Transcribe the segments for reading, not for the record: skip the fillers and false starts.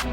Hey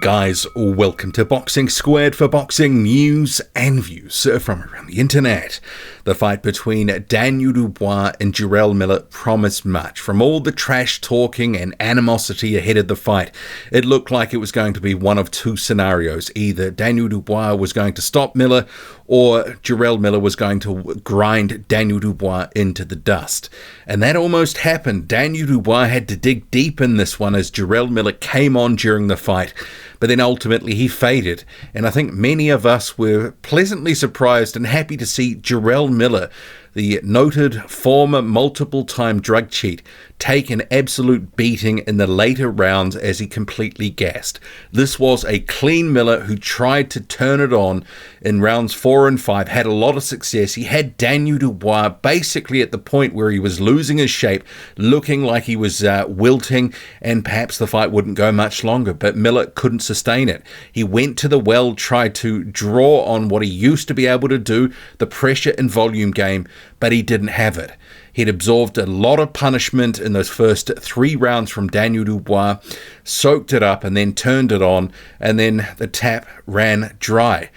guys, welcome to Boxing Squared for boxing news and views from around the internet. The fight between Daniel Dubois and Jarrell Miller promised much. From all the trash talking and animosity ahead of the fight, it looked like it was going to be one of two scenarios. Either Daniel Dubois was going to stop Miller, or Jarrell Miller was going to grind Daniel Dubois into the dust. And that almost happened. Daniel Dubois had to dig deep in this one as Jarrell Miller came on during the fight, but then ultimately he faded. And I think many of us were pleasantly surprised and happy to see Jarrell Miller, the noted former multiple-time drug cheat, take an absolute beating in the later rounds as he completely gassed. This was a clean Miller who tried to turn it on in rounds 4 and 5, had a lot of success. He had Daniel Dubois basically at the point where he was losing his shape, looking like he was wilting, and perhaps the fight wouldn't go much longer, but Miller couldn't sustain it. He went to the well, tried to draw on what he used to be able to do, the pressure and volume game, but he didn't have it. He'd absorbed a lot of punishment in those first 3 rounds from Daniel Dubois, soaked it up and then turned it on, and then the tap ran dry.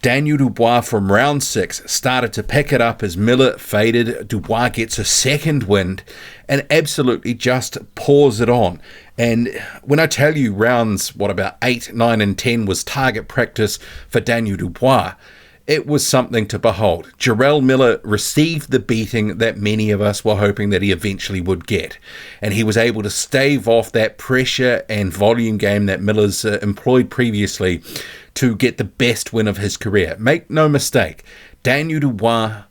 Daniel Dubois from round 6 started to pick it up as Miller faded. Dubois gets a second wind and absolutely just pours it on. And when I tell you rounds, about 8, 9 and 10 was target practice for Daniel Dubois, it was something to behold. Jarrell Miller received the beating that many of us were hoping that he eventually would get. And he was able to stave off that pressure and volume game that Miller's employed previously to get the best win of his career. Make no mistake, Daniel Dubois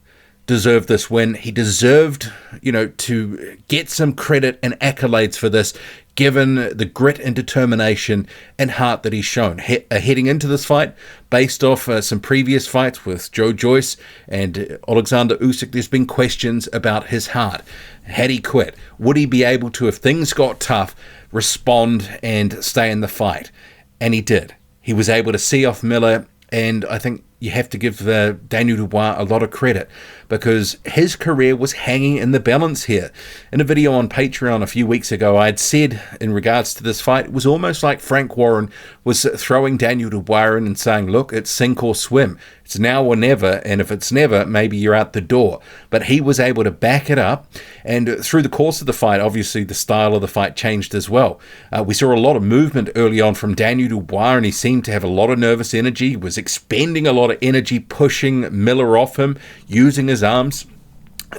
deserved this win. He deserved, to get some credit and accolades for this, given the grit and determination and heart that he's shown. Heading into this fight, based off some previous fights with Joe Joyce and Alexander Usyk, there's been questions about his heart. Had he quit? Would he be able to, if things got tough, respond and stay in the fight? And he did. He was able to see off Miller, and I think you have to give Daniel Dubois a lot of credit because his career was hanging in the balance here. In a video on Patreon a few weeks ago, I had said in regards to this fight, it was almost like Frank Warren was throwing Daniel Dubois in and saying, look, it's sink or swim. It's now or never, and if it's never, maybe you're out the door. But he was able to back it up, and through the course of the fight, obviously the style of the fight changed as well. We saw a lot of movement early on from Daniel Dubois, and he seemed to have a lot of nervous energy. He was expending a lot of energy, pushing Miller off him, using his arms,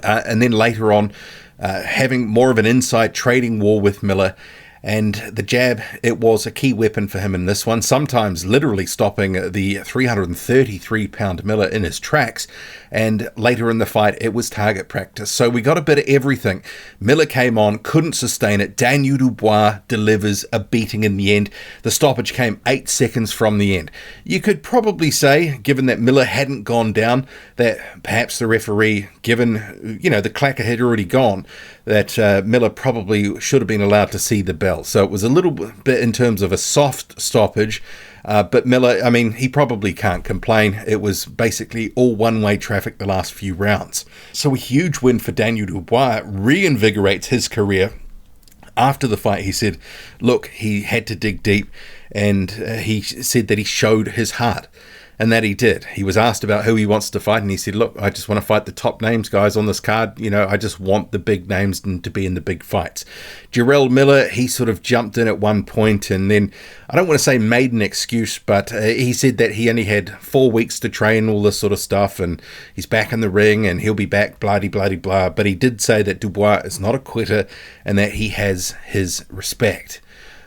and then later on having more of an inside trading war with Miller. And the jab, it was a key weapon for him in this one, sometimes literally stopping the 333-pound Miller in his tracks. And later in the fight, it was target practice. So we got a bit of everything. Miller came on, couldn't sustain it. Daniel Dubois delivers a beating in the end. The stoppage came 8 seconds from the end. You could probably say, given that Miller hadn't gone down, that perhaps the referee, given, the clacker had already gone, that Miller probably should have been allowed to see the bell. So it was a little bit in terms of a soft stoppage, but Miller, he probably can't complain. It was basically all one-way traffic the last few rounds. So a huge win for Daniel Dubois reinvigorates his career. After the fight, he said, look, he had to dig deep, and he said that he showed his heart. And that he did. He was asked about who he wants to fight, and he said, look, I just want to fight the top names, guys, on this card. I just want the big names to be in the big fights. Jarrell Miller, he sort of jumped in at one point, and then, I don't want to say made an excuse, but he said that he only had 4 weeks to train, all this sort of stuff, and he's back in the ring, and he'll be back, blah-de-blah-de-blah. But he did say that Dubois is not a quitter, and that he has his respect.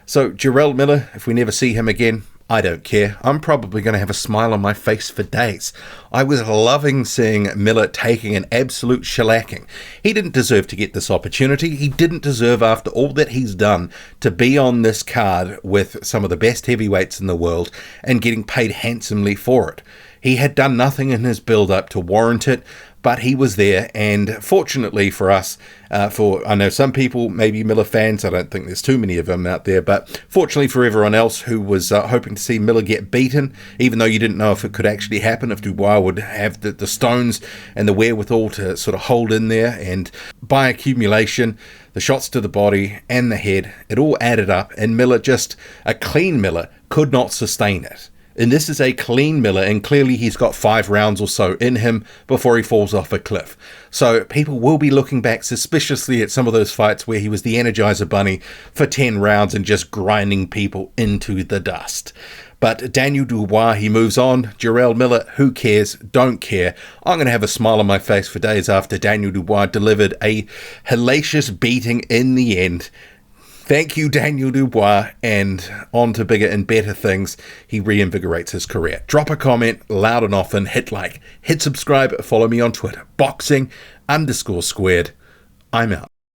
So, Jarrell Miller, if we never see him again, I don't care. I'm probably going to have a smile on my face for days. I was loving seeing Miller taking an absolute shellacking. He didn't deserve to get this opportunity. He didn't deserve, after all that he's done, to be on this card with some of the best heavyweights in the world and getting paid handsomely for it. He had done nothing in his build-up to warrant it, but he was there, and fortunately for us, I know some people, maybe Miller fans, I don't think there's too many of them out there, but fortunately for everyone else who was hoping to see Miller get beaten, even though you didn't know if it could actually happen, if Dubois would have the stones and the wherewithal to sort of hold in there, and by accumulation, the shots to the body and the head, it all added up, and Miller, just a clean Miller, could not sustain it. And this is a clean Miller, and clearly he's got 5 rounds or so in him before he falls off a cliff. So people will be looking back suspiciously at some of those fights where he was the Energizer Bunny for 10 rounds and just grinding people into the dust. But Daniel Dubois, he moves on. Jarrell Miller, who cares? Don't care. I'm going to have a smile on my face for days after Daniel Dubois delivered a hellacious beating in the end. Thank you, Daniel Dubois, and on to bigger and better things. He reinvigorates his career. Drop a comment loud and often, hit like, hit subscribe, follow me on Twitter, boxing_squared. I'm out.